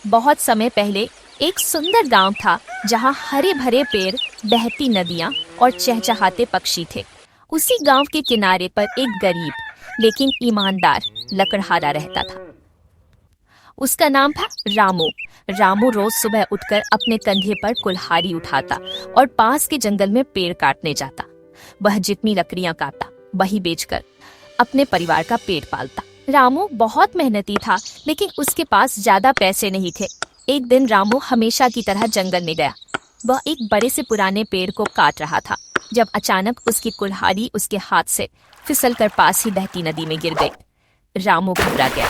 बहुत समय पहले एक सुंदर गांव था जहां हरे भरे पेड़, बहती नदियां और चहचहाते पक्षी थे। उसी गांव के किनारे पर एक गरीब लेकिन ईमानदार लकड़हारा रहता था। उसका नाम था रामू। रामू रोज सुबह उठकर अपने कंधे पर कुल्हाड़ी उठाता और पास के जंगल में पेड़ काटने जाता। वह जितनी लकड़ियां काटता वही बेचकर अपने परिवार का पेट पालता। रामू बहुत मेहनती था, लेकिन उसके पास ज्यादा पैसे नहीं थे। एक दिन रामू हमेशा की तरह जंगल में गया। वह एक बड़े से पुराने पेड़ को काट रहा था जब अचानक उसकी कुल्हाड़ी उसके हाथ से फिसलकर पास ही बहती नदी में गिर गई। रामू घबरा गया।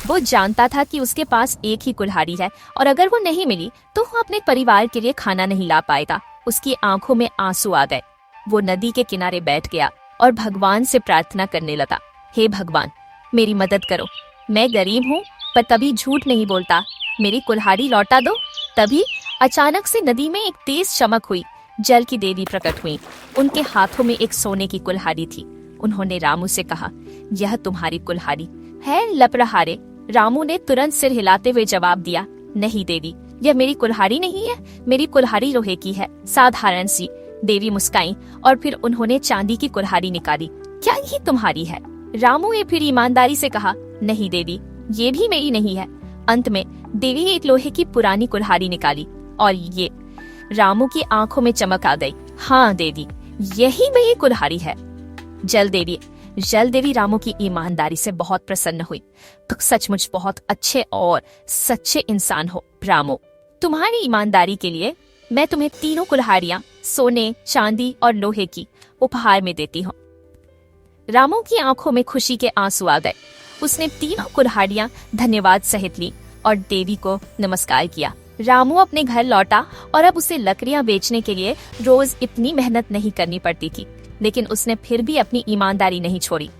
वो जानता था कि उसके पास एक ही कुल्हाड़ी है और अगर वो नहीं मिली तो वो अपने परिवार के लिए खाना नहीं ला पाएगा। उसकी आंखों में आंसू आ गए। वो नदी के किनारे बैठ गया और भगवान से प्रार्थना करने लगा, हे भगवान, मेरी मदद करो। मैं गरीब हूँ पर कभी झूठ नहीं बोलता, मेरी कुल्हाड़ी लौटा दो। तभी अचानक से नदी में एक तेज चमक हुई। जल की देवी प्रकट हुई। उनके हाथों में एक सोने की कुल्हाड़ी थी। उन्होंने रामू से कहा, यह तुम्हारी कुल्हाड़ी है लपड़हारे। रामू ने तुरंत सिर हिलाते हुए जवाब दिया, नहीं देवी, यह मेरी कुल्हाड़ी नहीं है, मेरी कुल्हाड़ी लोहे की है, साधारण सी। देवी मुस्काई और फिर उन्होंने चांदी की कुल्हाड़ी निकाली। क्या ये तुम्हारी है? रामू ने फिर ईमानदारी से कहा, नहीं देवी, ये भी मेरी नहीं है। अंत में देवी ने एक लोहे की पुरानी कुल्हाड़ी निकाली और ये रामू की आंखों में चमक आ गई। हाँ देवी, यही मेरी कुल्हाड़ी है। जल देवी रामू की ईमानदारी से बहुत प्रसन्न हुई। तुम सचमुच बहुत अच्छे और सच्चे इंसान हो रामू। तुम्हारी ईमानदारी के लिए मैं तुम्हें तीनों कुल्हाड़ियां सोने, चांदी और लोहे की उपहार में देती हूँ। रामू की आंखों में खुशी के आंसू आ गए। उसने तीनों कुल्हाड़ियां धन्यवाद सहित ली और देवी को नमस्कार किया। रामू अपने घर लौटा और अब उसे लकड़ियां बेचने के लिए रोज इतनी मेहनत नहीं करनी पड़ती थी, लेकिन उसने फिर भी अपनी ईमानदारी नहीं छोड़ी।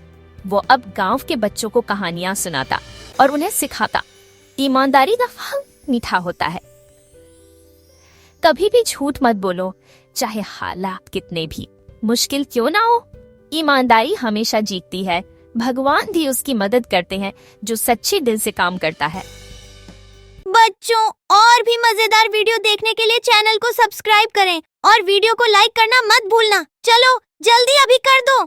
वो अब गांव के बच्चों को कहानियां सुनाता और उन्हें सिखाता, ईमानदारी का फल मीठा होता है। कभी भी झूठ मत बोलो, चाहे हालात कितने भी मुश्किल क्यों ना हो। ईमानदारी हमेशा जीतती है। भगवान भी उसकी मदद करते हैं जो सच्चे दिल से काम करता है। बच्चों, और भी मजेदार वीडियो देखने के लिए चैनल को सब्सक्राइब करें और वीडियो को लाइक करना मत भूलना। चलो जल्दी अभी कर दो।